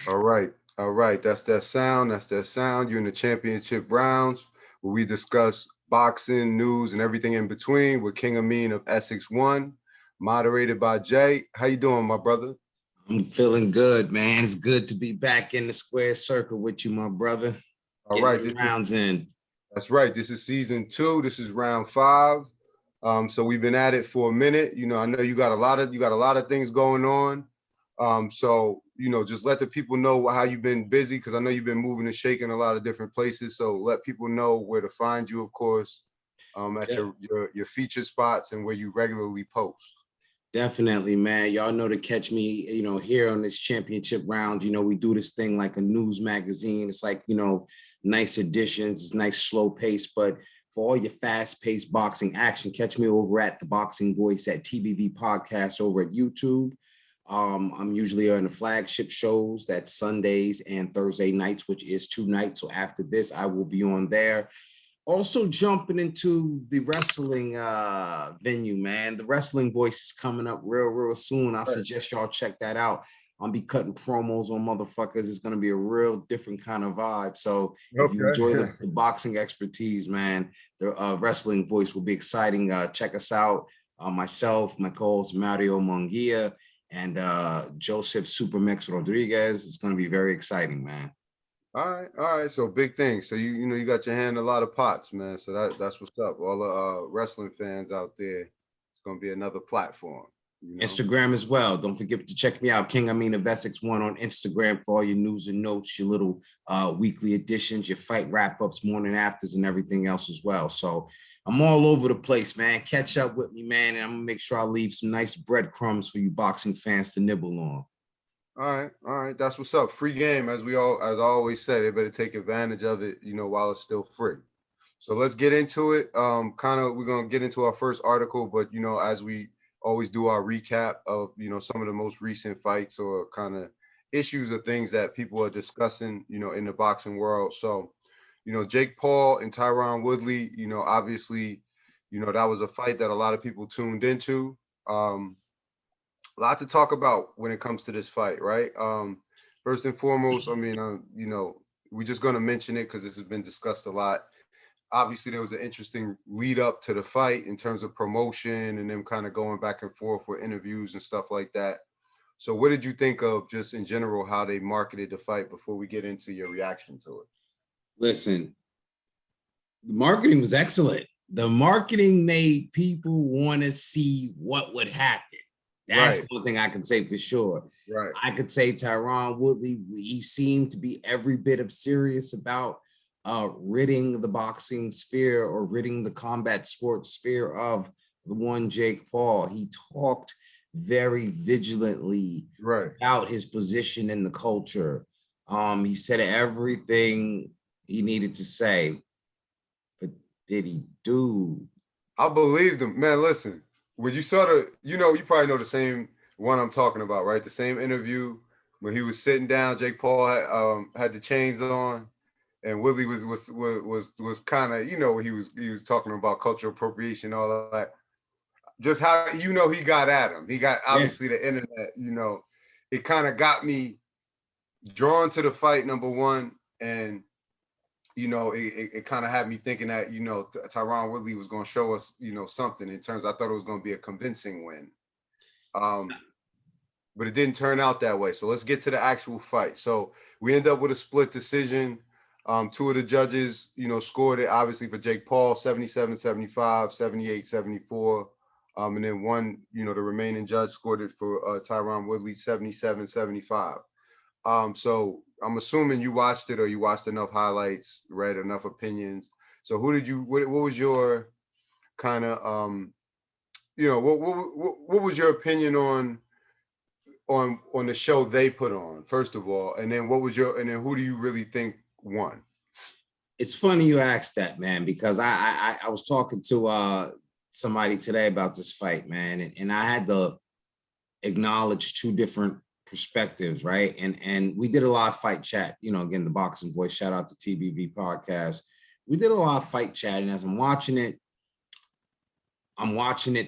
All right. All right. That's that sound. That's that sound. You're in the championship rounds where we discuss boxing, news, and everything in between with King Amin of Essex One, moderated by Jay. How you doing, my brother? I'm feeling good, man. It's good to be back in the square circle with you, my brother. All Getting right. the rounds in. That's right. This is season two. This is round five. So we've been at it for a minute. I know you got a lot of things going on. Just let the people know how you've been busy because I know you've been moving and shaking a lot of different places. So let people know where to find you, of course, at Yeah, your feature spots and where you regularly post. definitely, man. Y'all know to catch me, here on this championship round. We do this thing like a news magazine. It's like, nice editions, it's nice slow pace, but for all your fast-paced boxing action, catch me over at the Boxing Voice at tbvpodcast over at YouTube. I'm usually on the flagship shows. That's Sundays and Thursday nights, which is 2 nights. So after this, I will be on there. Also jumping into the wrestling venue, man. The Wrestling Voice is coming up real soon. I Right. suggest y'all check that out. I'll be cutting promos on motherfuckers. It's going to be a real different kind of vibe. So if you enjoy Okay. the boxing expertise, man, the Wrestling Voice will be exciting. Check us out. Myself, my co-host Mario Monguia, and Joseph Supermex Rodriguez. It's going to be very exciting, man. All right. So big things. So you got your hand in a lot of pots, man. So that's what's up. All the wrestling fans out there, it's gonna be another platform. You know. Instagram as well. Don't forget to check me out, King Amin of Essex One on Instagram for all your news and notes, your little weekly editions, your fight wrap-ups, morning afters, and everything else as well. So I'm all over the place, man. Catch up with me, man, and I'm gonna make sure I leave some nice breadcrumbs for you boxing fans to nibble on. All right. That's what's up. Free game, as I always say, they better take advantage of it, while it's still free. So let's get into it. We're gonna get into our first article, but as we always do our recap of some of the most recent fights or kind of issues or things that people are discussing, in the boxing world. So, Jake Paul and Tyron Woodley, obviously, that was a fight that a lot of people tuned into. A lot to talk about when it comes to this fight, right? First and foremost, I mean, we're just going to mention it because this has been discussed a lot. Obviously, there was an interesting lead up to the fight in terms of promotion and them kind of going back and forth with interviews and stuff like that. So, what did you think of just in general how they marketed the fight before we get into your reaction to it? Listen, the marketing was excellent. The marketing made people want to see what would happen. That's Right, one thing I can say for sure. right, I could say Tyron Woodley, he seemed to be every bit of serious about ridding the boxing sphere or ridding the combat sports sphere of the one Jake Paul. He talked very vigilantly right. about his position in the culture. He said everything he needed to say, but did he do? I believe them, man. Listen, when you sort of, you probably know the same one I'm talking about, right? The same interview when he was sitting down. Jake Paul had the chains on, and Willie was kind of, he was talking about cultural appropriation, all of that. Just how he got at him. He got Yeah, obviously the internet. It kind of got me drawn to the fight. Number one, and it kind of had me thinking that, Tyron Woodley was going to show us, something in terms. I thought it was going to be a convincing win, um, but it didn't turn out that way. So let's get to the actual fight. So we end up with a split decision. Two of the judges, scored it obviously for Jake Paul, 77-75, 78-74. And then one, the remaining judge scored it for Tyron Woodley, 77-75. So I'm assuming you watched it or you watched enough highlights, read enough opinions. So what was your kind of, what was your opinion on the show they put on, first of all, and then and then who do you really think won? it's funny you asked that, man, because I was talking to somebody today about this fight, man, and I had to acknowledge two different perspectives, right? And we did a lot of fight chat, again, the Boxing Voice, shout out to TBV Podcast. We did a lot of fight chat, and as I'm watching it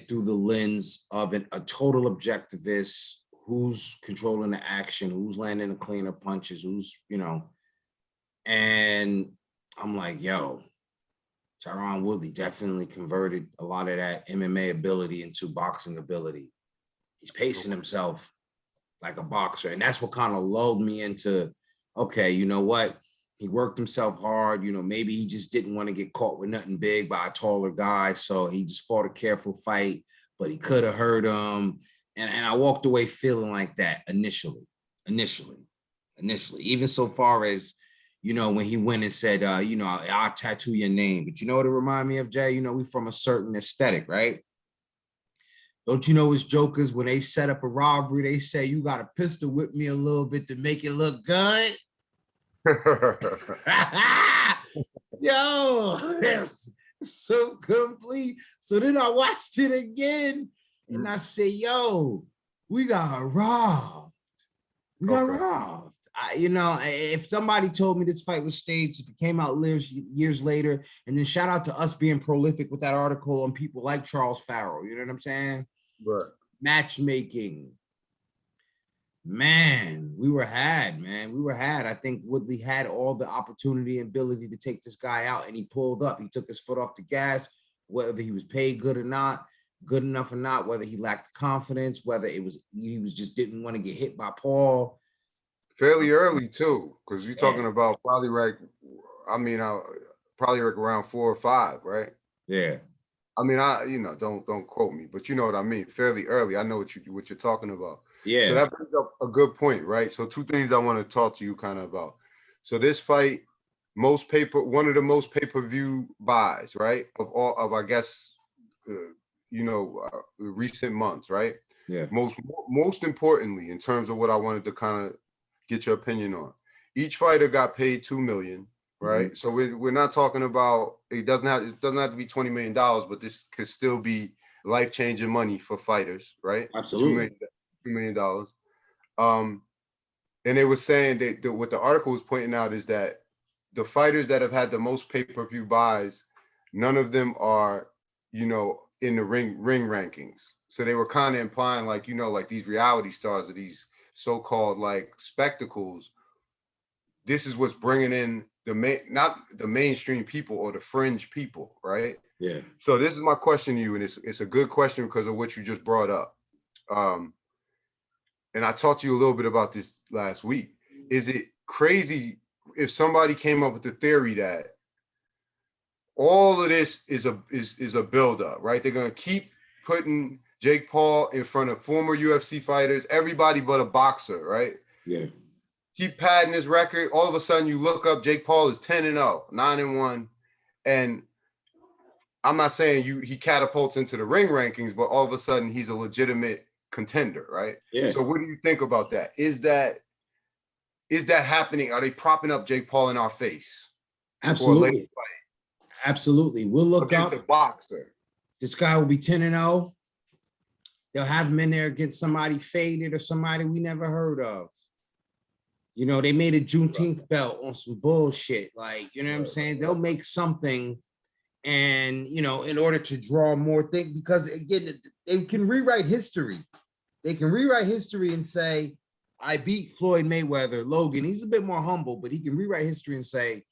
through the lens of a total objectivist who's controlling the action, who's landing the cleaner punches, who's, and I'm like, yo, Tyron Woodley definitely converted a lot of that MMA ability into boxing ability. He's pacing himself like a boxer. And that's what kind of lulled me into, okay, you know what? He worked himself hard. Maybe he just didn't want to get caught with nothing big by a taller guy. So he just fought a careful fight, but he could have hurt him. And I walked away feeling like that initially, even so far as, when he went and said, I'll tattoo your name. But you know what it reminded me of, Jay? We from a certain aesthetic, right? Don't you know as jokers, when they set up a robbery, they say, you got a pistol with me a little bit to make it look good? Yo, that's so complete. So then I watched it again and I said, yo, we got robbed. We got robbed. If somebody told me this fight was staged, if it came out years later, and then shout out to us being prolific with that article on people like Charles Farrell, you know what I'm saying? Right. Matchmaking. Man, we were had. I think Woodley had all the opportunity and ability to take this guy out, and he pulled up. He took his foot off the gas, whether he was paid good enough or not, whether he lacked confidence, whether he was just didn't want to get hit by Paul. Fairly early too, because you're talking about probably like around 4 or 5, right? Yeah. I mean, don't quote me, but you know what I mean. Fairly early, I know what you're talking about. Yeah. So that brings up a good point, right? So 2 things I want to talk to you kind of about. So this fight, one of the most pay-per-view buys, right? Of I guess, recent months, right? Yeah. Most importantly, in terms of what I wanted to kind of get your opinion on, each fighter got paid $2 million. Right. Mm-hmm. So we're not talking about, it doesn't have to be $20 million, but this could still be life-changing money for fighters, right? Absolutely. $2 million. And they were saying that what the article was pointing out is that the fighters that have had the most pay-per-view buys, none of them are, in the ring rankings. So they were kind of implying like these reality stars or these so-called like spectacles, this is what's bringing in not the mainstream people or the fringe people, right? Yeah. So this is my question to you, and it's a good question because of what you just brought up. And I talked to you a little bit about this last week. Is it crazy if somebody came up with the theory that all of this is a buildup, right? They're gonna keep putting Jake Paul in front of former UFC fighters, everybody but a boxer, right? Yeah. Keep padding his record. All of a sudden, you look up, Jake Paul is 10-0, 9-1, and I'm not saying he catapults into the ring rankings, but all of a sudden he's a legitimate contender, right? Yeah. So what do you think about that? Is that happening? Are they propping up Jake Paul in our face? Absolutely. Absolutely. We'll look against up a boxer. This guy will be 10-0. They'll have him in there against somebody faded or somebody we never heard of. They made a Juneteenth belt on some bullshit. Like, you know what I'm saying? They'll make something and, in order to draw more things, because again, they can rewrite history. They can rewrite history and say, I beat Floyd Mayweather. Logan, he's a bit more humble, but he can rewrite history and say,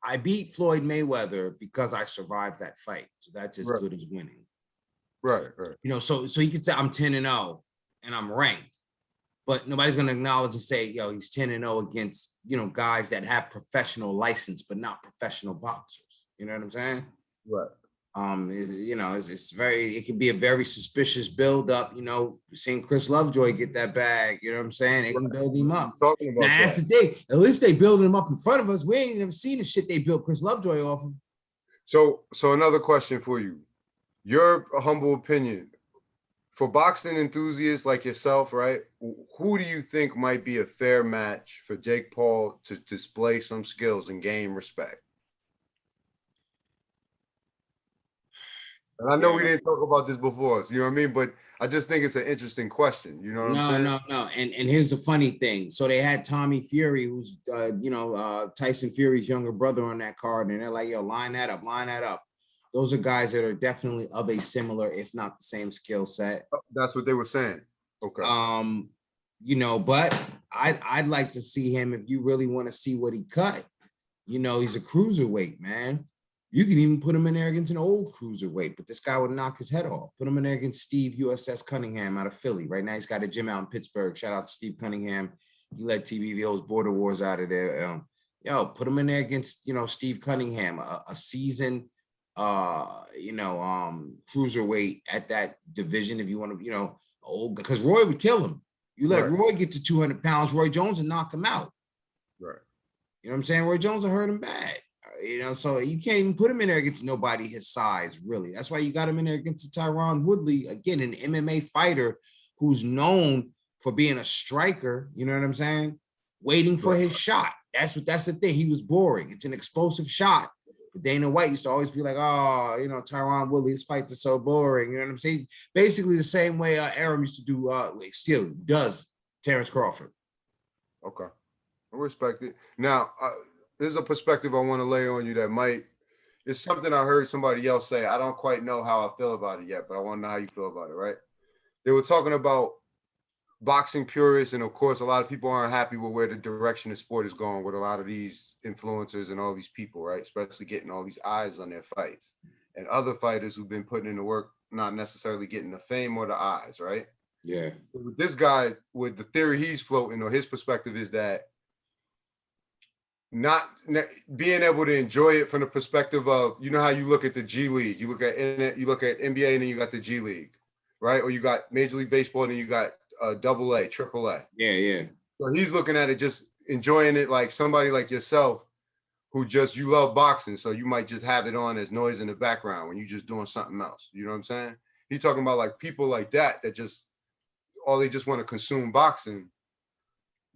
I beat Floyd Mayweather because I survived that fight. So that's as good as winning. Right. So he could say, I'm 10-0 and I'm ranked. But nobody's going to acknowledge and say, yo, he's 10-0 against, guys that have professional license, but not professional boxers. You know what I'm saying? Right. It can be a very suspicious build-up. Seeing Chris Lovejoy get that bag, you know what I'm saying? They can build him up. Talking about now, that's the thing. At least they building him up in front of us. We ain't never seen the shit they built Chris Lovejoy off of. So another question for you. Your humble opinion. For boxing enthusiasts like yourself, right? Who do you think might be a fair match for Jake Paul to display some skills and gain respect? And I know we didn't talk about this before, so you know what I mean? But I just think it's an interesting question. You know what I'm saying? No. And here's the funny thing. So they had Tommy Fury, who's, Tyson Fury's younger brother on that card. And they're like, yo, line that up. Those are guys that are definitely of a similar, if not the same skill set. That's what they were saying. Okay. But I'd like to see him if you really want to see what he cut. He's a cruiserweight, man. You can even put him in there against an old cruiserweight, but this guy would knock his head off. Put him in there against Steve USS Cunningham out of Philly. Right now, he's got a gym out in Pittsburgh. Shout out to Steve Cunningham. He led TBVO's Border Wars out of there. Put him in there against, Steve Cunningham, a seasoned, cruiserweight at that division. If you want to, because Roy would kill him. You let Roy get to 200 pounds, Roy Jones would knock him out. Right. You know what I'm saying? Roy Jones will hurt him bad. So you can't even put him in there against nobody his size, really. That's why you got him in there against Tyron Woodley, again, an MMA fighter who's known for being a striker, you know what I'm saying? Waiting for his shot. That's the thing. He was boring. It's an explosive shot. But Dana White used to always be like, Tyron Woodley, his fights are so boring. You know what I'm saying? Basically the same way Aram used to do, still does Terrence Crawford. Okay. I respect it. Now, there's a perspective I want to lay on you that it's something I heard somebody else say. I don't quite know how I feel about it yet, but I want to know how you feel about it, right? They were talking about boxing purists, and of course, a lot of people aren't happy with where the direction the sport is going with a lot of these influencers and all these people, right? Especially getting all these eyes on their fights. And other fighters who've been putting in the work, not necessarily getting the fame or the eyes, right? Yeah. With this guy, with the theory he's floating, or his perspective is that not being able to enjoy it from the perspective of, how you look at the G League, you look at NBA, and then you got the G League, right? Or you got Major League Baseball, and then you got AA, AAA. Yeah. So he's looking at it, just enjoying it like somebody like yourself who you love boxing. So you might just have it on as noise in the background when you're just doing something else. You know what I'm saying? He's talking about like people like that they just want to consume boxing.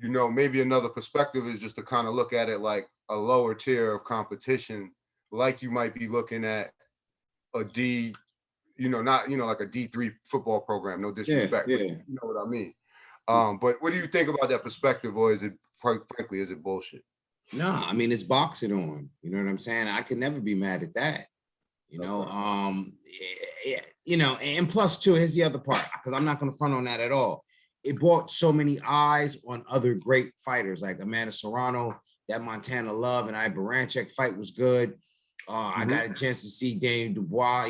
Maybe another perspective is just to kind of look at it like a lower tier of competition, like you might be looking at a D, not, like a D3 football program, no disrespect, yeah. But you know what I mean? But what do you think about that perspective, or is it, frankly, is it bullshit? No, I mean, it's boxing on, you know what I'm saying? I can never be mad at that, and plus too, here's the other part, because I'm not going to front on that at all. It brought so many eyes on other great fighters like Amanda Serrano. That Montana Love and Baranchek fight was good. I got a chance to see Daniel Dubois.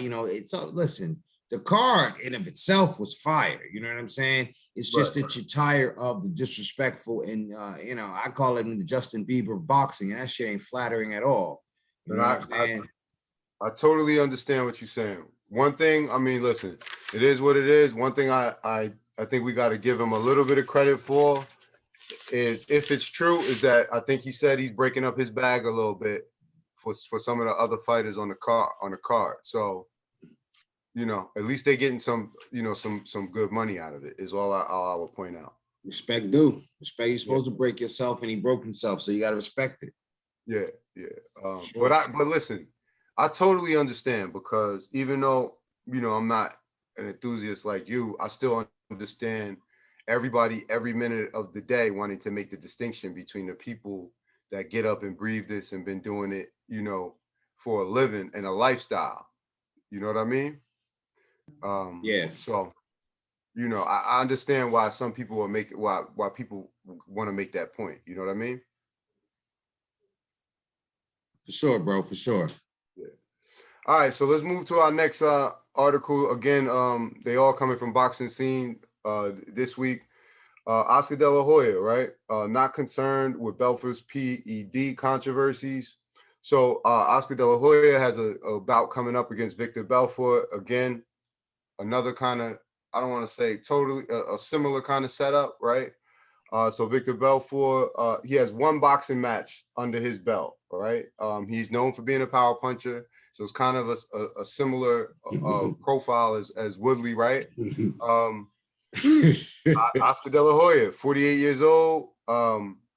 Listen, the card in of itself was fire. You know what I'm saying? It's just that you're tired of the disrespectful, and I call it the Justin Bieber of boxing, and that shit ain't flattering at all. You know what I'm saying? I totally understand what you're saying. One thing, I mean, listen, it is what it is. One thing I think we got to give him a little bit of credit for is, if it's true, is that I think he said he's breaking up his bag a little bit for some of the other fighters on the card. So, at least they're getting some good money out of it, is all I would point out. Respect due. Respect, you're supposed to break yourself, and he broke himself, so you got to respect it. Yeah. Sure. But listen, I totally understand, because even though, I'm not an enthusiast like you, I still understand everybody every minute of the day wanting to make the distinction between the people that get up and breathe this and been doing it, for a living and a lifestyle. You know what I mean? Yeah. So, I understand why some people will make it, why people want to make that point. You know what I mean? For sure, bro. For sure. Yeah. All right, so let's move to our next article. Again, they all coming from Boxing Scene this week. Oscar De La Hoya, right? Not concerned with Belfort's PED controversies. So Oscar De La Hoya has a bout coming up against Vitor Belfort. Again, another kind of, I don't want to say totally a similar kind of setup, right? So Vitor Belfort, he has one boxing match under his belt, right? He's known for being a power puncher. So it's kind of a similar profile as Woodley, right? Oscar De La Hoya, 48 years old,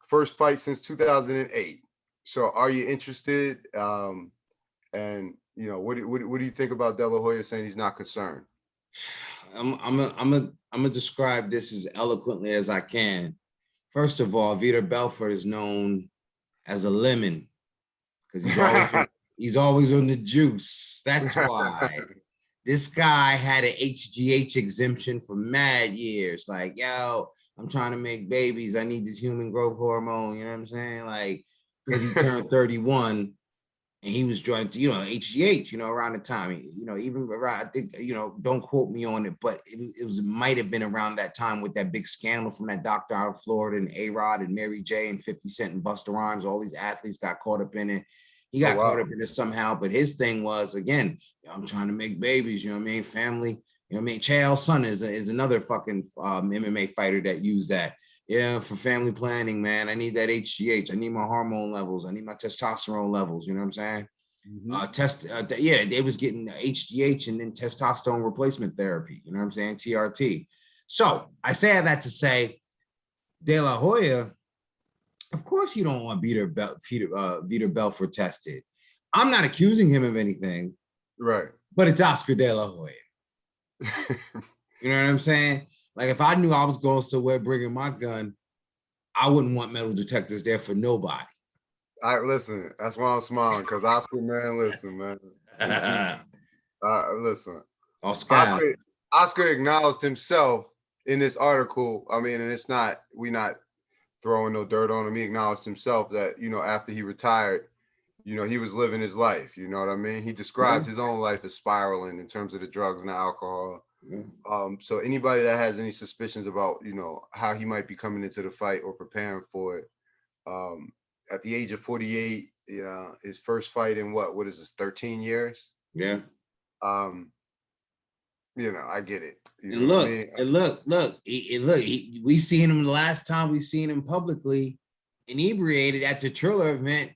first fight since 2008. So are you interested? And what do you think about De La Hoya saying he's not concerned? I'm gonna describe this as eloquently as I can. First of all, Vitor Belfort is known as a lemon because he's always on the juice. That's why. This guy had an HGH exemption for mad years. Like, I'm trying to make babies. I need this human growth hormone. You know what I'm saying? Like, because he turned 31 and he was trying to, HGH, around the time, even around, I think, don't quote me on it, but it might have been around that time with that big scandal from that doctor out of Florida and A-Rod and Mary J and 50 Cent and Busta Rhymes. All these athletes got caught up in it. He got caught up in it somehow, but his thing was, again, I'm trying to make babies, you know what I mean? Family, you know what I mean? Chael's son is another fucking MMA fighter that used that. Yeah, for family planning, man. I need that HGH. I need my hormone levels. I need my testosterone levels. You know what I'm saying? They was getting HGH and then testosterone replacement therapy. You know what I'm saying? TRT. So I say that to say, De La Hoya, of course you don't want Vitor Belfort tested. I'm not accusing him of anything. Right. But it's Oscar De La Hoya. You know what I'm saying? Like, if I knew I was going somewhere bringing my gun, I wouldn't want metal detectors there for nobody. Listen, that's why I'm smiling, because Oscar, man, listen, man. Listen. Oscar acknowledged himself in this article. I mean, and it's not, we not throwing no dirt on him. He acknowledged himself that, after he retired, he was living his life. You know what I mean? He described his own life as spiraling in terms of the drugs and the alcohol. So anybody that has any suspicions about, how he might be coming into the fight or preparing for it, at the age of 48, his first fight in what is this, 13 years? Yeah. I get it. We seen him the last time we seen him publicly inebriated at the Triller event.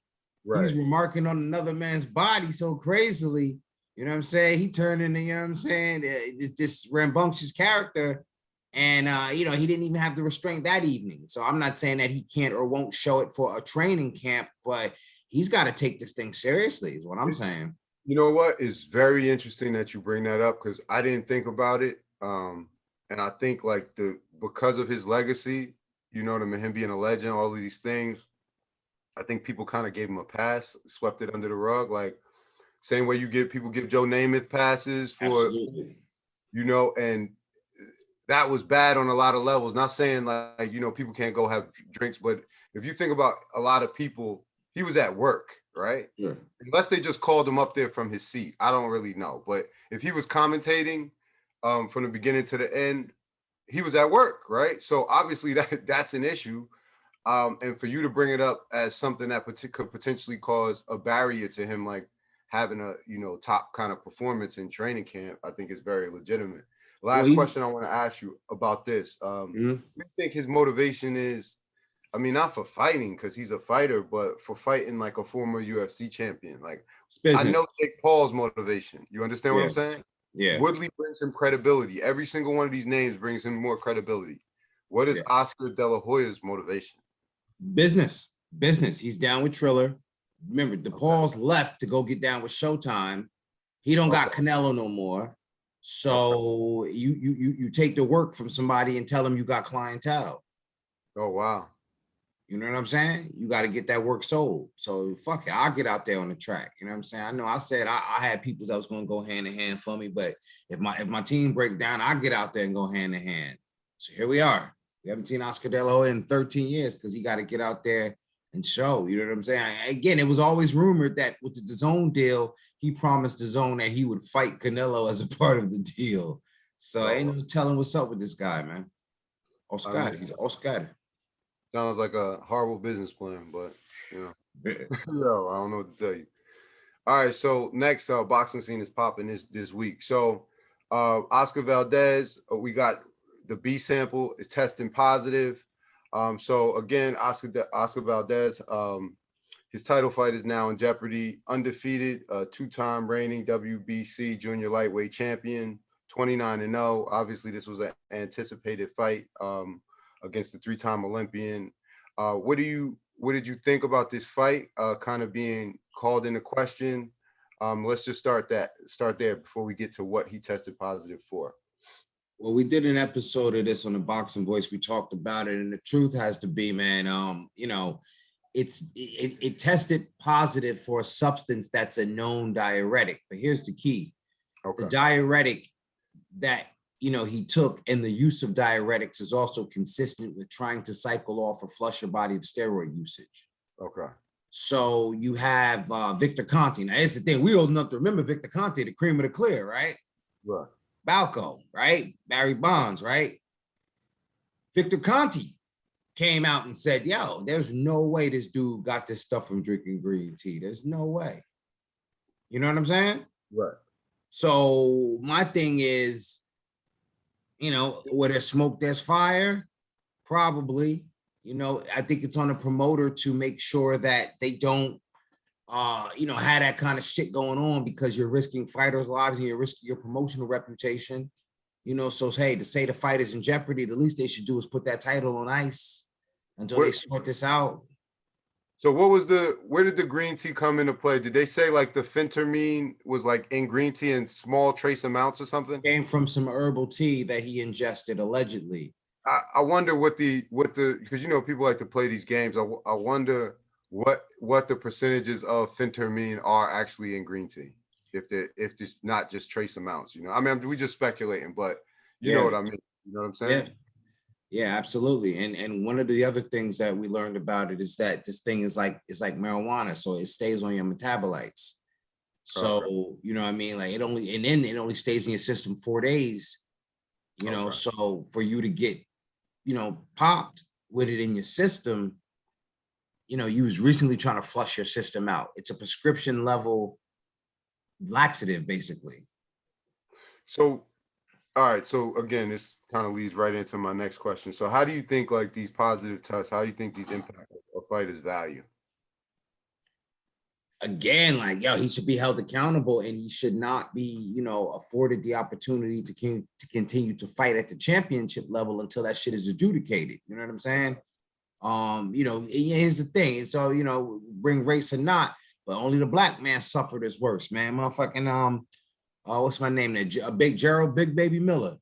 Right. He's remarking on another man's body so crazily. You know what I'm saying? He turned into, this rambunctious character. And, he didn't even have the restraint that evening. So I'm not saying that he can't or won't show it for a training camp, but he's got to take this thing seriously is what I'm saying. You know what? It's very interesting that you bring that up, because I didn't think about it. And I think because of his legacy, him being a legend, all of these things, I think people kind of gave him a pass, swept it under the rug. Like, same way people give Joe Namath passes for, absolutely. And that was bad on a lot of levels. Not saying people can't go have drinks, but if you think about a lot of people, he was at work, right? Yeah. Unless they just called him up there from his seat. I don't really know. But if he was commentating from the beginning to the end, he was at work, right? So obviously that's an issue. And for you to bring it up as something that could potentially cause a barrier to him, like having a, top kind of performance in training camp, I think is very legitimate. Last question I want to ask you about this. What do you think his motivation is? I mean, not for fighting, because he's a fighter, but for fighting like a former UFC champion. Like, I know Jake Paul's motivation. You understand what I'm saying? Yeah. Woodley brings him credibility. Every single one of these names brings him more credibility. What is Oscar De La Hoya's motivation? Business. He's down with Triller. Remember, Paul's left to go get down with Showtime. He don't got Canelo no more. So you take the work from somebody and tell them you got clientele. Oh, wow. You know what I'm saying? You got to get that work sold. So fuck it, I'll get out there on the track. You know what I'm saying? I know I said I had people that was going to go hand in hand for me, but if my team break down, I get out there and go hand in hand. So here we are. We haven't seen Oscar De La Hoya in 13 years because he got to get out there and show. You know what I'm saying? Again, it was always rumored that with the DAZN deal, he promised DAZN that he would fight Canelo as a part of the deal. So ain't no telling what's up with this guy, man. Oscar, he's Oscar. Sounds like a horrible business plan, but yo, I don't know what to tell you. All right, so next boxing scene is popping this week. So Oscar Valdez, we got the B sample is testing positive. So again, Oscar Valdez, his title fight is now in jeopardy. Undefeated, two-time reigning WBC junior lightweight champion, 29-0. Obviously, this was an anticipated fight against the three-time Olympian. What did you think about this fight kind of being called into question? Let's just start there before we get to what he tested positive for. Well, we did an episode of this on the Boxing Voice. We talked about it, and the truth has to be, man, it tested positive for a substance that's a known diuretic. But here's the key. Okay. The diuretic that he took, and the use of diuretics is also consistent with trying to cycle off or flush your body of steroid usage. Okay. So you have Victor Conte. Now, here's the thing. We old enough to remember Victor Conte, the cream of the clear, right? Right. Balco, right? Barry Bonds, right? Victor Conte came out and said, yo, there's no way this dude got this stuff from drinking green tea. There's no way. You know what I'm saying? Right. So my thing is, where there's smoke, there's fire. Probably. I think it's on a promoter to make sure that they don't, have that kind of shit going on, because you're risking fighters' lives and you're risking your promotional reputation. So hey, to say the fight is in jeopardy, the least they should do is put that title on ice until they sort this out. So where did the green tea come into play? Did they say like the phentermine was like in green tea in small trace amounts or something? Came from some herbal tea that he ingested allegedly. I wonder what the because people like to play these games. I wonder what the percentages of phentermine are actually in green tea, if it's not just trace amounts. I mean, we just speculating, but you know what I mean. You know what I'm saying? Yeah, absolutely. And one of the other things that we learned about it is that this thing is it's like marijuana, so it stays on your metabolites. So what I mean, like it only stays in your system 4 days. So for you to get popped with it in your system, you was recently trying to flush your system out. It's a prescription level laxative, basically. So, all right. So again, this kind of leads right into my next question. So how do you think like these positive tests, how do you think these impact a fighter's value? Again, like, yo, he should be held accountable, and he should not be, afforded the opportunity to continue to fight at the championship level until that shit is adjudicated. You know what I'm saying? Here's the thing. So, bring race or not, but only the black man suffered as worse, man. Motherfucking, what's my name there? Big Baby Miller.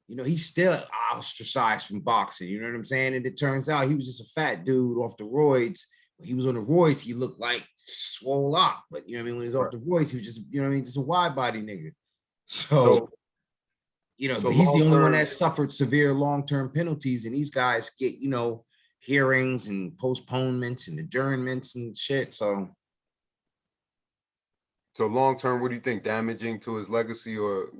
He's still ostracized from boxing. You know what I'm saying? And it turns out he was just a fat dude off the roids. When he was on the roids, he looked like swole up. But when he was off the roids, he was just, just a wide body nigga. So but he's the only one that suffered severe long-term penalties, and these guys get, hearings and postponements and adjournments and shit. So long-term, what do you think? Damaging to his legacy, or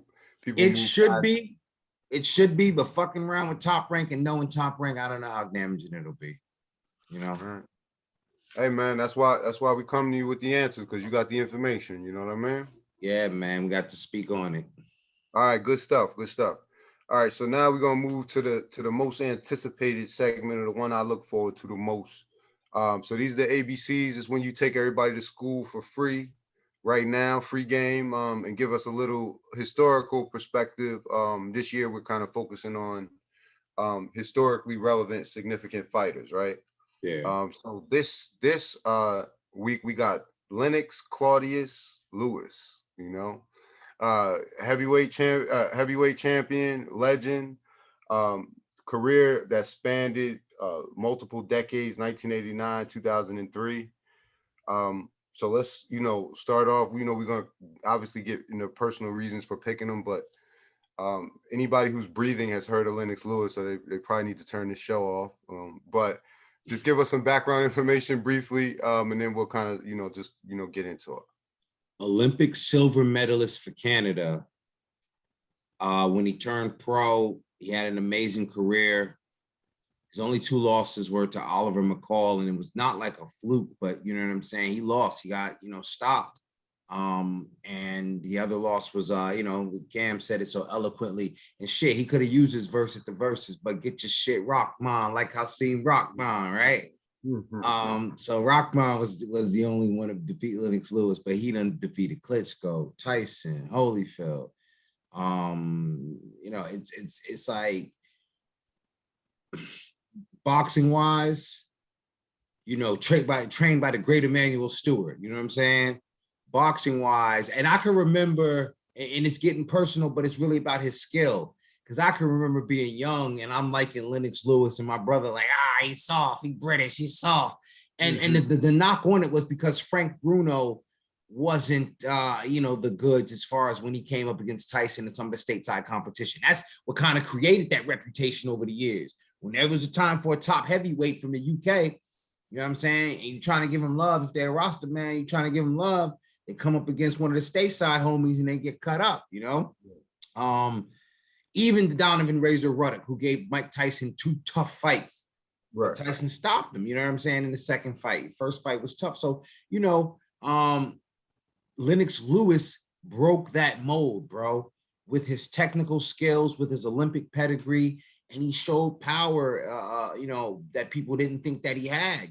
people? It should be, but fucking around with Top Rank and knowing Top Rank, I don't know how damaging it'll be. Right. Hey man, that's why we come to you with the answers, because you got the information. You know what I mean? Yeah, man, we got to speak on it. All right, good stuff. All right, so now we're gonna move to the most anticipated segment, of the one I look forward to the most. So these are the ABCs. Is when you take everybody to school for free right now, free game, and give us a little historical perspective. This year we're kind of focusing on historically relevant, significant fighters, right? Yeah. So this week we got Lennox Claudius Lewis, heavyweight champion, legend, career that spanned multiple decades, 1989, 2003. So let's, start off. We're gonna obviously get into personal reasons for picking them, but anybody who's breathing has heard of Lennox Lewis, so they probably need to turn this show off. But just give us some background information briefly, and then we'll kind of, get into it. Olympic silver medalist for Canada. When he turned pro, he had an amazing career. His only 2 losses were to Oliver McCall, and it was not like a fluke, but you know what I'm saying? He lost. He got, stopped. And the other loss was, Cam said it so eloquently, and shit, he could have used his verse at the verses, but get your shit rock, man, like I seen rock, man, right? Mm-hmm. So Rockman was the only one to defeat Lennox Lewis, but he done defeated Klitschko, Tyson, Holyfield. It's like boxing wise, trained by the great Emmanuel Stewart. You know what I'm saying? Boxing wise, and I can remember, and it's getting personal, but it's really about his skill. Because I can remember being young and I'm liking Lennox Lewis, and my brother like, he's soft, he's British, he's soft. And the knock on it was because Frank Bruno wasn't the goods as far as when he came up against Tyson in some of the stateside competition. That's what kind of created that reputation over the years. When there was a time for a top heavyweight from the UK, you know what I'm saying? And you're trying to give him love. If they're a roster man, you're trying to give him love. They come up against one of the stateside homies and they get cut up, Even the Donovan Razor Ruddock, who gave Mike Tyson 2 tough fights. Right. Tyson stopped him, you know what I'm saying, in the second fight. First fight was tough. So, Lennox Lewis broke that mold, bro, with his technical skills, with his Olympic pedigree, and he showed power, that people didn't think that he had,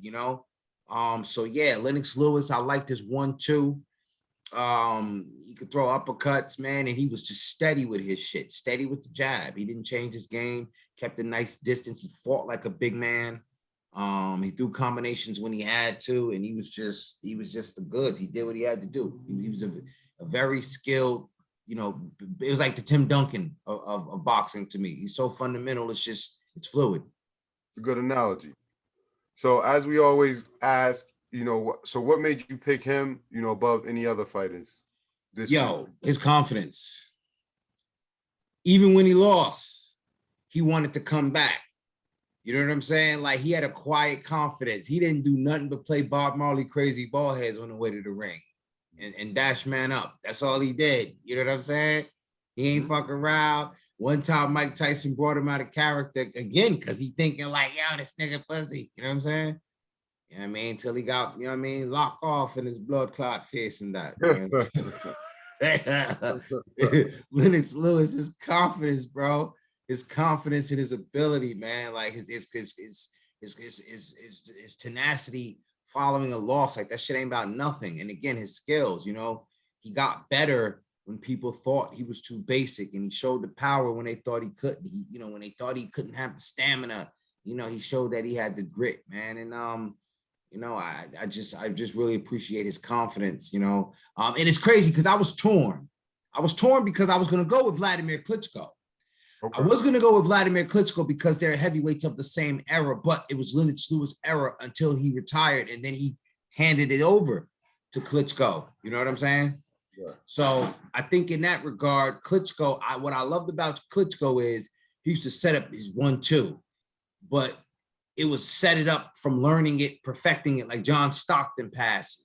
So yeah, Lennox Lewis, I liked his 1-2. He could throw uppercuts, man, and he was just steady with his shit, steady with the jab. He didn't change his game, kept a nice distance. He fought like a big man. He threw combinations when he had to, and he was just the goods. He did what he had to do. He was a very skilled, it was like the Tim Duncan of boxing to me. He's so fundamental. It's fluid. A good analogy. So as we always ask, so what made you pick him, above any other fighters? His confidence. Even when he lost, he wanted to come back. You know what I'm saying? Like, he had a quiet confidence. He didn't do nothing but play Bob Marley crazy ball heads on the way to the ring and dash man up. That's all he did. You know what I'm saying? He ain't fucking around. One time Mike Tyson brought him out of character again because he thinking like, yo, this nigga pussy. You know what I'm saying? You know what I mean? Until he got, locked off in his blood clot face and that. Lennox Lewis, his confidence, bro. His confidence in his ability, man, like his tenacity following a loss, like that shit ain't about nothing. And again, his skills, he got better when people thought he was too basic, and he showed the power when they thought he couldn't. When they thought he couldn't have the stamina, he showed that he had the grit, man. And I just really appreciate his confidence, and it's crazy because I was torn because I was gonna go with Vladimir Klitschko. Okay. I was going to go with Vladimir Klitschko because they're heavyweights of the same era, but it was Lennox Lewis' era until he retired, and then he handed it over to Klitschko. You know what I'm saying? Yeah. So I think in that regard, Klitschko, what I loved about Klitschko is he used to set up his 1-2, but it was set it up from learning it, perfecting it, like John Stockton passing.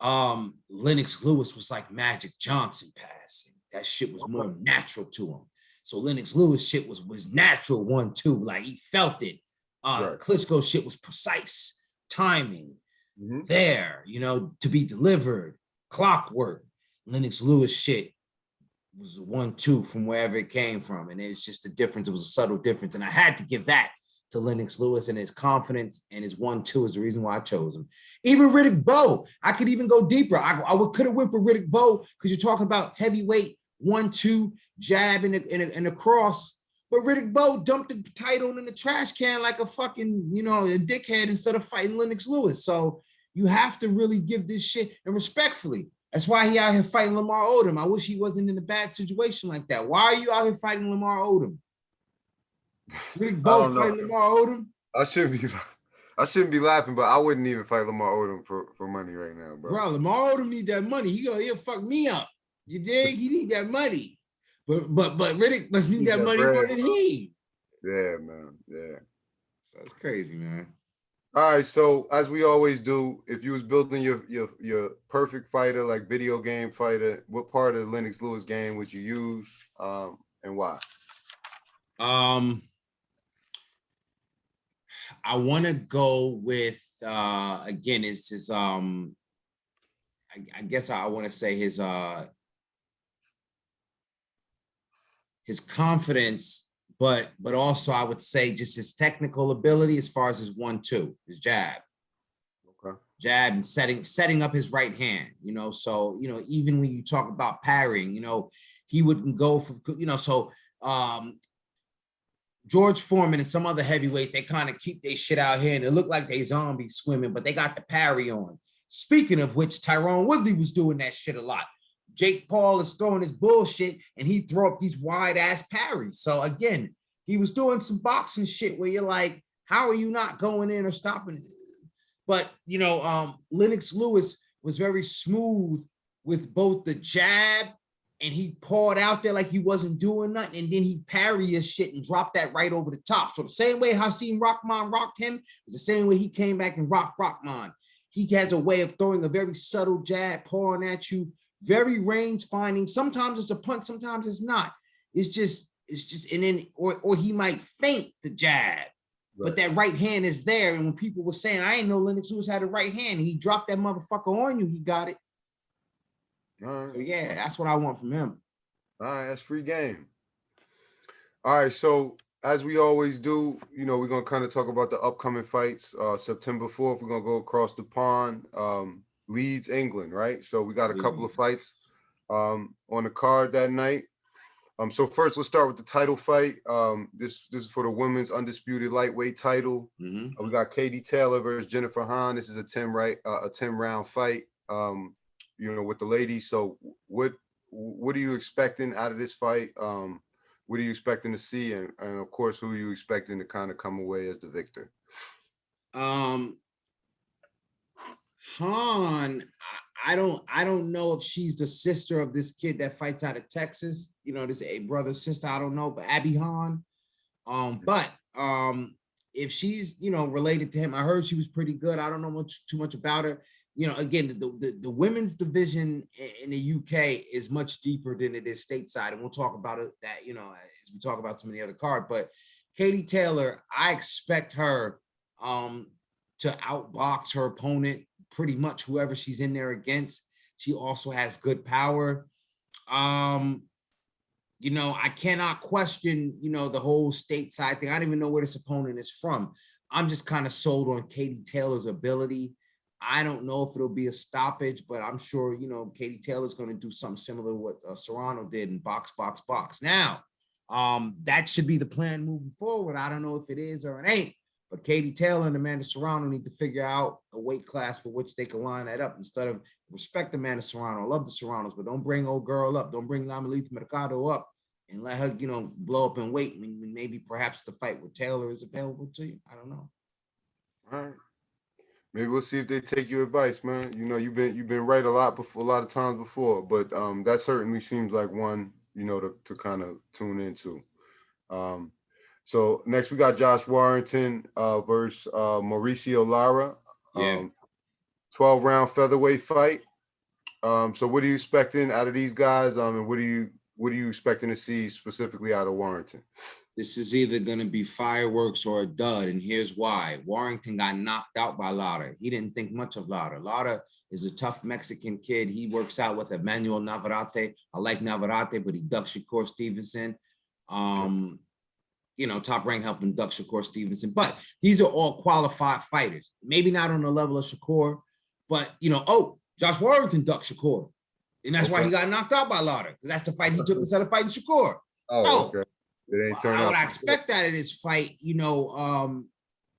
Lennox Lewis was like Magic Johnson passing. That shit was more natural to him. So Lennox Lewis shit was natural 1-2, like he felt it. Right. Klitschko shit was precise, timing, there, to be delivered, clockwork. Lennox Lewis shit was 1-2 from wherever it came from, and it's just a difference. It was a subtle difference, and I had to give that to Lennox Lewis, and his confidence and his 1-2 is the reason why I chose him. Even Riddick Bowe, I could even go deeper. I could have went for Riddick Bowe because you're talking about heavyweight 1-2 jab in a cross, but Riddick Bowe dumped the title in the trash can like a fucking, a dickhead instead of fighting Lennox Lewis. So you have to really give this shit, and respectfully. That's why he out here fighting Lamar Odom. I wish he wasn't in a bad situation like that. Why are you out here fighting Lamar Odom? Riddick Bowe fighting Lamar Odom? I shouldn't be laughing, but I wouldn't even fight Lamar Odom for money right now, bro. Bro, Lamar Odom need that money. He'll fuck me up. You dig? He need that money. But Riddick must need that money more than he. Yeah, man. Yeah. So it's crazy, man. All right. So as we always do, if you was building your perfect fighter, like video game fighter, what part of the Lennox Lewis game would you use, and why? I want to go with again, it's his I guess I want to say his confidence, but also I would say just his technical ability as far as his 1-2, his jab. Okay. Jab and setting up his right hand, so, even when you talk about parrying, he wouldn't go for, so George Foreman and some other heavyweights, they kind of keep their shit out here and it look like they zombies swimming, but they got the parry on. Speaking of which, Tyrone Woodley was doing that shit a lot. Jake Paul is throwing his bullshit and he throw up these wide ass parries. So again, he was doing some boxing shit where you're like, how are you not going in or stopping it? But Lennox Lewis was very smooth with both the jab, and he poured out there like he wasn't doing nothing, and then he parry his shit and dropped that right over the top. So the same way Hasim Rahman rocked him is the same way he came back and rocked Rahman. He has a way of throwing a very subtle jab, pouring at you, very range finding. Sometimes it's a punch, sometimes it's not. It's just, and then, or he might feint the jab, but that right hand is there. And when people were saying, I ain't know Lennox Lewis had a right hand, and he dropped that motherfucker on you, he got it. All right. So yeah, that's what I want from him. All right, that's free game. All right, so as we always do, you know, we're gonna kind of talk about the upcoming fights. September 4th, we're gonna go across the pond, Leeds, England, right? So we got a couple of fights on the card that night. So first, let's start with the title fight. This is for the women's undisputed lightweight title. We got Katie Taylor versus Jennifer Hahn. This is a 10-round fight. You know, with the ladies. So what are you expecting out of this fight? What are you expecting to see? And of course, who are you expecting to kind of come away as the victor? Hahn, I don't know if she's the sister of this kid that fights out of Texas. You know, this a brother, sister, I don't know, but Abby Hahn. But if she's, you know, related to him, I heard she was pretty good. I don't know too much about her. You know, again, the women's division in the UK is much deeper than it is stateside, and we'll talk about it that, you know, as we talk about some of the other card. But Katie Taylor, I expect her to outbox her opponent, pretty much whoever she's in there against. She also has good power. You know, I cannot question, you know, the whole stateside thing. I don't even know where this opponent is from. I'm just kind of sold on Katie Taylor's ability. I don't know if it'll be a stoppage, but I'm sure, you know, Katie Taylor's going to do something similar to what Serrano did in box. Now, that should be the plan moving forward. I don't know if it is or it ain't, but Katie Taylor and Amanda Serrano need to figure out a weight class for which they can line that up instead of respect Amanda Serrano. I love the Serranos, but don't bring old girl up. Don't bring Lamalith Mercado up and let her, you know, blow up in weight. I mean, maybe perhaps the fight with Taylor is available to you. I don't know. All right. Maybe we'll see if they take your advice, man. You know, you've been right a lot of times before, but that certainly seems like one, you know, to kind of tune into. So next we got Josh Warrington versus Mauricio Lara. 12-round featherweight fight. So what are you expecting out of these guys? And what are you expecting to see specifically out of Warrington? This is either going to be fireworks or a dud, and here's why. Warrington got knocked out by Lara. He didn't think much of Lara. Lara is a tough Mexican kid. He works out with Emmanuel Navarrete. I like Navarrete, but he ducks Shakur Stevenson. You know, Top Rank helped him duck Shakur Stevenson. But these are all qualified fighters. Maybe not on the level of Shakur, but, you know, Josh Warrington ducked Shakur. And that's why he got knocked out by Lara, because that's the fight he took instead of fighting Shakur. Okay. It ain't turned out. What I expect out of this fight, you know,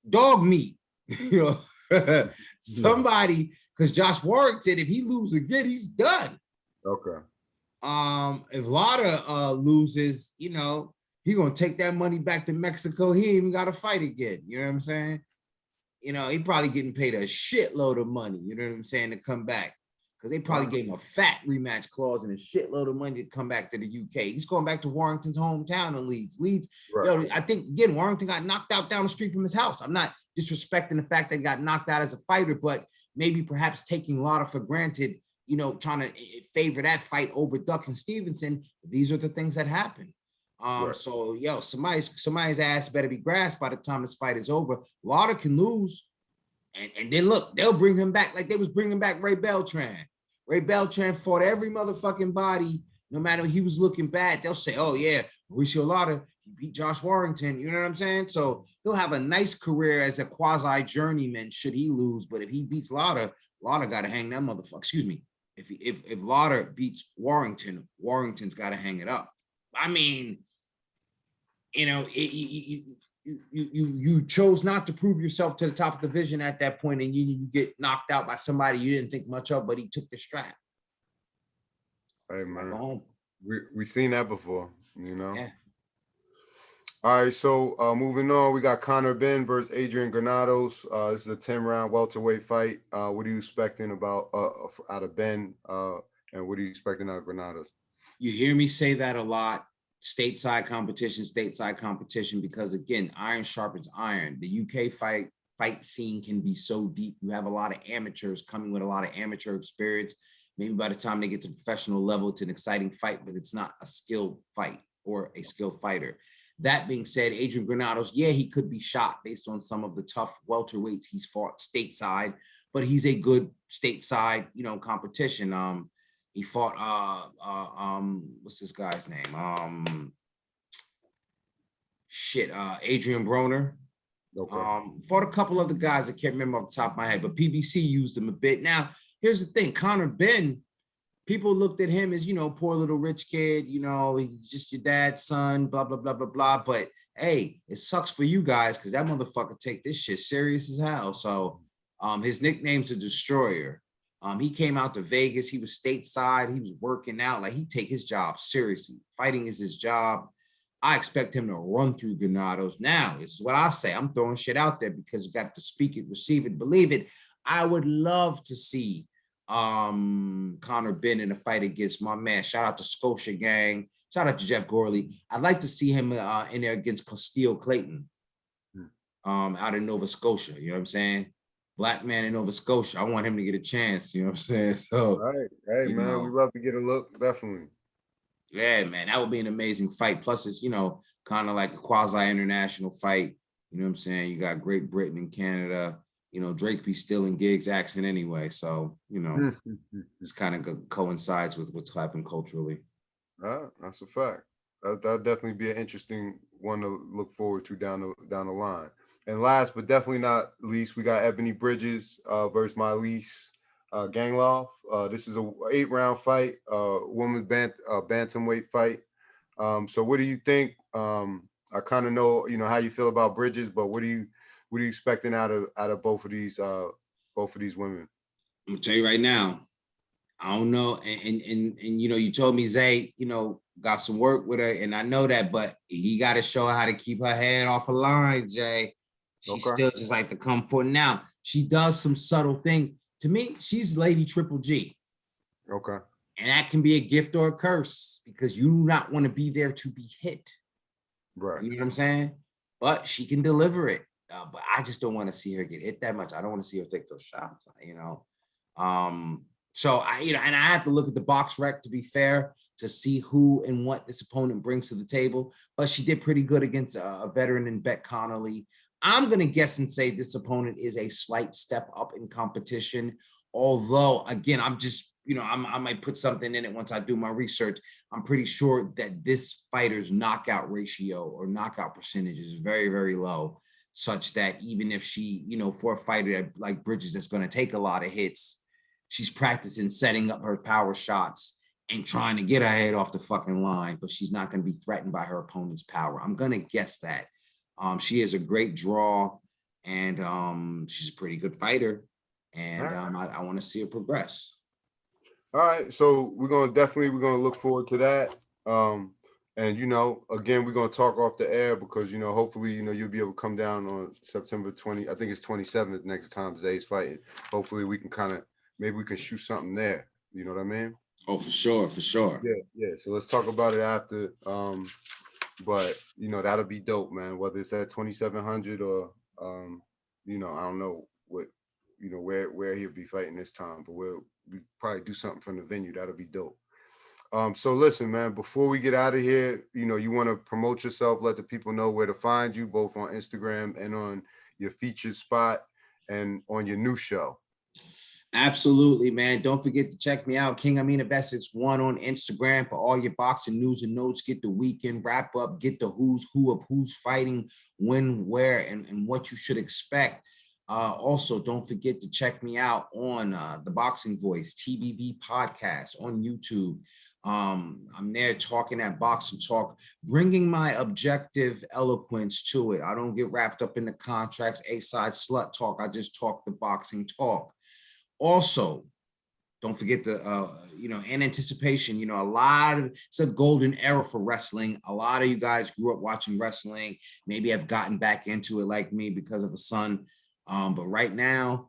dog meat, you know, somebody, because Josh Warrington, if he loses again, he's done. Okay. If Lara loses, you know, he gonna take that money back to Mexico. He ain't even got to fight again. You know what I'm saying? You know, he probably getting paid a shitload of money. You know what I'm saying, to come back. Because they probably gave him a fat rematch clause and a shitload of money to come back to the UK. He's going back to Warrington's hometown in Leeds. Right. Yo, I think, again, Warrington got knocked out down the street from his house. I'm not disrespecting the fact that he got knocked out as a fighter, but maybe perhaps taking Lara for granted, you know, trying to favor that fight over Duck and Stevenson. These are the things that happen. Right. So, yo, somebody's ass better be grasped by the time this fight is over. Lara can lose. And then look, they'll bring him back like they was bringing back Ray Beltran. Ray Beltran fought every motherfucking body, no matter if he was looking bad. They'll say, oh yeah, Mauricio Lara, he beat Josh Warrington. You know what I'm saying? So he'll have a nice career as a quasi journeyman should he lose. But if he beats Lara, Lara got to hang that motherfucker. Excuse me. If Lara beats Warrington, Warrington's got to hang it up. I mean, you know, you chose not to prove yourself to the top of the division at that point, and you get knocked out by somebody you didn't think much of, but he took the strap. Hey man, we seen that before, you know. Yeah. All right, so moving on, we got Conor Ben versus Adrian Granados. This is a 10-round welterweight fight. What are you expecting about out of Ben? And what are you expecting out of Granados? You hear me say that a lot. Stateside competition, because again, iron sharpens iron. The UK fight scene can be so deep. You have a lot of amateurs coming with a lot of amateur experience. Maybe by the time they get to professional level, it's an exciting fight, but it's not a skilled fight or a skilled fighter. That being said, Adrian Granados, yeah, he could be shot based on some of the tough welterweights he's fought stateside, but he's a good stateside, competition. He fought what's this guy's name? Adrian Broner. Okay. Fought a couple other guys I can't remember off the top of my head, but PBC used him a bit. Now, here's the thing: Conor Ben, people looked at him as, poor little rich kid, he's just your dad's son, blah, blah, blah, blah, blah. But hey, it sucks for you guys because that motherfucker take this shit serious as hell. So his nickname's a Destroyer. He came out to Vegas. He was stateside. He was working out. Like, he take his job seriously. Fighting is his job. I expect him to run through Granados. Now, this is what I say. I'm throwing shit out there because you got to speak it, receive it, believe it. I would love to see Conor Ben in a fight against my man. Shout out to Scotia Gang. Shout out to Jeff Gorley. I'd like to see him in there against Castile Clayton out in Nova Scotia. You know what I'm saying? Black man in Nova Scotia. I want him to get a chance. You know what I'm saying? So, All right. Hey, man, we love to get a look. Definitely. Yeah, man, that would be an amazing fight. Plus, it's, kind of like a quasi-international fight. You know what I'm saying? You got Great Britain and Canada. Drake be still in Gigs accent anyway. So, this kind of coincides with what's happened culturally. That's a fact. That'll definitely be an interesting one to look forward to down the line. And last but definitely not least, we got Ebony Bridges versus Myleese Gangloff. This is a 8-round fight, women's bantamweight fight. So what do you think? I kind of know, how you feel about Bridges, but what are you expecting out of both of these women? I'm gonna tell you right now, I don't know. And you told me Zay, got some work with her, and I know that, but he got to show her how to keep her head off a line, Jay. She's still just like to come for now. She does some subtle things. To me, she's Lady Triple G. Okay. And that can be a gift or a curse because you do not want to be there to be hit. Right. You know what I'm saying? But she can deliver it. But I just don't want to see her get hit that much. I don't want to see her take those shots, So and I have to look at the box rec to be fair to see who and what this opponent brings to the table. But she did pretty good against a veteran in Beck Connolly. I'm going to guess and say this opponent is a slight step up in competition. Although, again, I'm just, I might put something in it once I do my research. I'm pretty sure that this fighter's knockout ratio or knockout percentage is very, very low, such that even if she, for a fighter like Bridges that's going to take a lot of hits, she's practicing setting up her power shots and trying to get her head off the fucking line, but she's not going to be threatened by her opponent's power. I'm going to guess that. She is a great draw, and she's a pretty good fighter, and I want to see her progress. All right, so we're gonna look forward to that. And again, we're gonna talk off the air because hopefully you'll be able to come down on September 20. I think it's 27th next time Zay's fighting. Hopefully we can maybe we can shoot something there. You know what I mean? Oh, for sure. Yeah. So let's talk about it after. But that'll be dope, man. Whether it's at 2,700 or I don't know what where he'll be fighting this time, but we probably do something from the venue. That'll be dope. So listen, man, before we get out of here, you want to promote yourself, let the people know where to find you, both on Instagram and on your featured spot and on your new show. Absolutely, man. Don't forget to check me out, King Amin of Essex 1 on Instagram for all your boxing news and notes. Get the weekend wrap up, get the who's who of who's fighting, when, where, and what you should expect. Also, don't forget to check me out on the Boxing Voice, TBV podcast on YouTube. I'm there talking that boxing talk, bringing my objective eloquence to it. I don't get wrapped up in the contracts, A-side slut talk. I just talk the boxing talk. Also, don't forget the, in anticipation, it's a golden era for wrestling. A lot of you guys grew up watching wrestling, maybe have gotten back into it like me because of a son. But right now,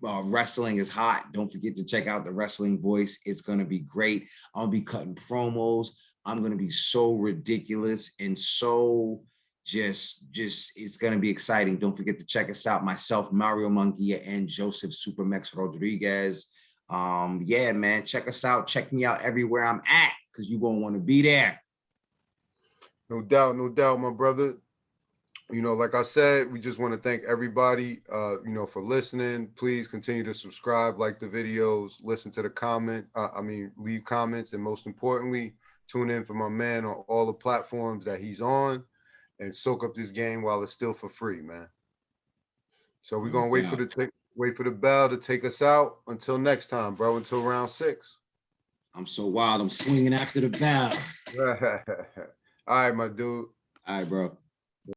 wrestling is hot. Don't forget to check out the Wrestling Voice. It's going to be great. I'll be cutting promos. I'm going to be so ridiculous and so just it's going to be exciting. Don't forget to check us out. Myself, Mario Munguia, and Joseph Supermex Rodriguez. Yeah, man, check us out. Check me out everywhere I'm at, because you're going to want to be there. No doubt, my brother. Like I said, we just want to thank everybody, for listening. Please continue to subscribe, like the videos, listen to the leave comments, and most importantly, tune in for my man on all the platforms that he's on, and soak up this game while it's still for free, man. So we're gonna wait for the bell to take us out. Until next time, bro. Until round 6. I'm so wild. I'm swinging after the bell. All right, my dude. All right, bro.